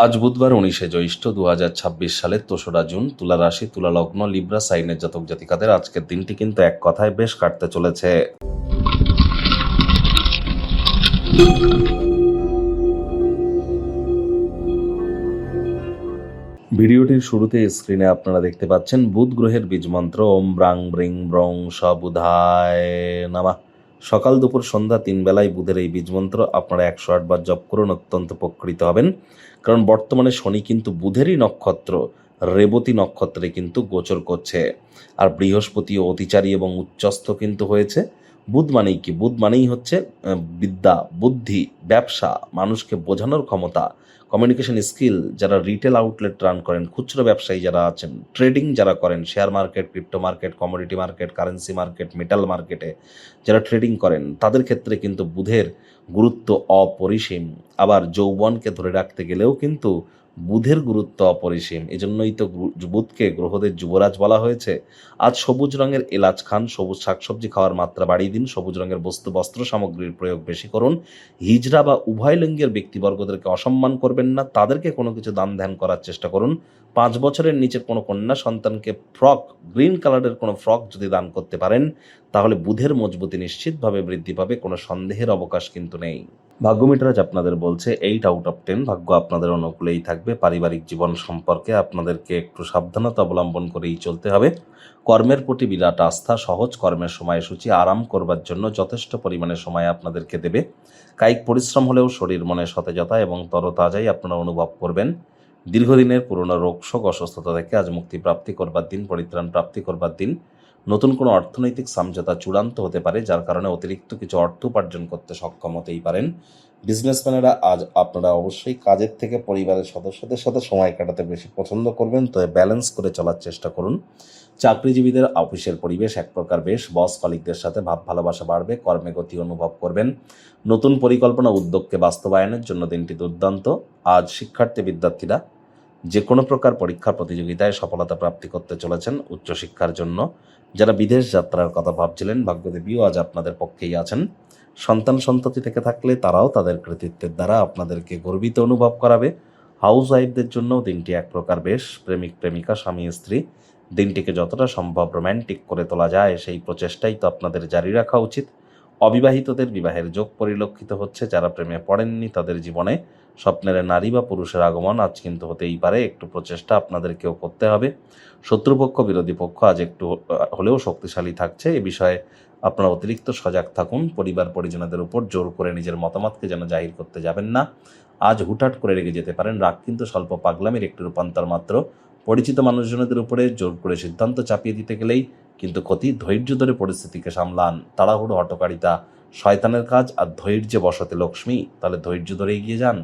আজ বুধবার 19শে জ্যৈষ্ঠ 2026 সালের 3রা জুন। তুলা রাশি, তুলা লগ্ন, লিব্রা সাইনের জাতক জাতিকাদের আজকের দিনটি কিন্তু এক কথায় বেশ কাটতে চলেছে। ভিডিওটির শুরুতে স্ক্রিনে আপনারা দেখতে পাচ্ছেন বুধ গ্রহের বীজ মন্ত্র ওম ব্রাং ব্রিং ব্রং স বুধায় নামা। সকাল দুপুর সন্ধ্যা 3 বেলায় বুধের এই বীজ মন্ত্র আপনারা 108 বার জপ করুন, অত্যন্ত উপকৃত হবেন। কারণ বর্তমানে শনি কিন্তু বুধেরই নক্ষত্র রেবতী নক্ষত্রে কিন্তু গোচর করছে, আর বৃহস্পতিও অতিচারী এবং উচ্চস্থ কিন্তু হয়েছে। বুধ মানেই কি? বুধ মানেই হচ্ছে বিদ্যা, বুদ্ধি, ব্যবসা, মানুষকে বোঝানোর ক্ষমতা, কমিউনিকেশন স্কিল। যারা রিটেল আউটলেট রান করেন, খুচরো ব্যবসায়ী যারা আছেন, ট্রেডিং যারা করেন, share market, crypto market, commodity market, currency market, metal মার্কেটে যারা ট্রেডিং করেন, তাদের ক্ষেত্রে কিন্তু বুধের গুরুত্ব অপরিসীম। আবার যৌবনকে ধরে রাখতে গেলেও কিন্তু বুধের গুরুত্ব অপরিসীম। এজন্যই তো বুধকে গ্রহদের যুবরাজ বলা হয়েছে। আজ সবুজ রঙের এলাচ খান, সবুজ শাকসবজি খাওয়ার মাত্রা বাড়িয়ে দিন, সবুজ রঙের বস্ত্র সামগ্রীর প্রয়োগ বেশি করুন। হিজড়া বা উভয় লিঙ্গের ব্যক্তিবর্গদেরকে অসম্মান করবেন না, তাদেরকে কোনো কিছু দান ধ্যান করার চেষ্টা করুন। 5 বছরের নিচের কোনো কন্যা সন্তানকে গ্রিন কালারের কোনো ফ্রক যদি দান করতে পারেন, তাহলে বুধের মজবুতি নিশ্চিতভাবে বৃদ্ধি পাবে, কোনো সন্দেহের অবকাশ কিন্তু নেই। ভাগ্যমিটার আজ আপনাদের বলছে 8 আউট অফ 10, ভাগ্য আপনাদের অনুকূলেই থাকবে। পারিবারিক জীবন সম্পর্কে আপনাদেরকে একটু সাবধানতা অবলম্বন করেই চলতে হবে। কর্মের প্রতি বিরাট আস্থা, সহজ কর্মের সময়সূচি আরাম করবার জন্য যথেষ্ট পরিমাণে সময় আপনাদেরকে দেবে। কায়িক পরিশ্রম হলেও শরীর মনে সতেজতা এবং তরতাজাই আপনারা অনুভব করবেন। দীর্ঘদিনের পুরনো রোগশোক অসুস্থতা থেকে আজ মুক্তি প্রাপ্তি করবার দিন, পরিত্রাণ প্রাপ্তি করবার দিন। নতুন কোনো অর্থনৈতিক সমঝোতা চূড়ান্ত হতে পারে, যার কারণে অতিরিক্ত কিছু অর্থ উপার্জন করতে সক্ষম হতেই পারেন। বিজনেসম্যানেরা আজ আপনারা অবশ্যই কাজের থেকে পরিবারের সদস্যদের সাথে সময় কাটাতে বেশি পছন্দ করবেন, তবে ব্যালেন্স করে চলার চেষ্টা করুন। চাকরিজীবীদের অফিসের পরিবেশ এক প্রকার বেশ, বস কলিগদের সাথে ভাব ভালোবাসা বাড়বে, কর্মে গতি অনুভব করবেন। নতুন পরিকল্পনা উদ্যোগকে বাস্তবায়নের জন্য দিনটি দুর্দান্ত। আজ শিক্ষার্থী বিদ্যার্থীরা যে কোনো প্রকার পরীক্ষা প্রতিযোগিতায় সফলতা প্রাপ্তি করতে চলেছেন। উচ্চশিক্ষার জন্য যারা বিদেশ যাত্রার কথা ভাবছিলেন, ভাগ্যদেবীও আজ আপনাদের পক্ষেই আছেন। সন্তান সন্ততি থেকে থাকলে তারাও তাদের কৃতিত্বের দ্বারা আপনাদেরকে গর্বিত অনুভব করাবে। হাউস ওয়াইফদের জন্য দিনটি এক প্রকার বেশ, প্রেমিক প্রেমিকা, স্বামী স্ত্রী দিনটিকে যতটা সম্ভব রোম্যান্টিক করে তোলা যায় সেই প্রচেষ্টাই তো আপনাদের জারি রাখা উচিত। অবিবাহিতদের বিবাহের যোগ পরিলক্ষিত হচ্ছে। যারা প্রেমে পড়েননি তাদের জীবনে স্বপ্নের নারী বা পুরুষের আগমন আজ কিন্তু হতেই পারে। একটু প্রচেষ্টা আপনাদেরকেও করতে হবে। শত্রুপক্ষ বিরোধী পক্ষ আজ একটু হলেও শক্তিশালী থাকছে, এ বিষয়ে আপনারা অতিরিক্ত সজাগ থাকুন। পরিবার পরিজনদের উপর জোর করে নিজের মতামতকে যেন জাহির করতে যাবেন না। আজ হুটহাট করে রেগে যেতে পারেন। রাগ কিন্তু স্বল্প পাগলামির একটি রূপান্তর মাত্র। পরিচিত মানুষজনদের উপরে জোর করে সিদ্ধান্ত চাপিয়ে দিতে গেলেই কিন্তু ক্ষতি। ধৈর্য ধরে পরিস্থিতিকে সামলান। তাড়াহুড়ো হটকারিতা শয়তানের কাজ, আর ধৈর্যে বসতে লক্ষ্মী। তাহলে ধৈর্য ধরে এগিয়ে যান।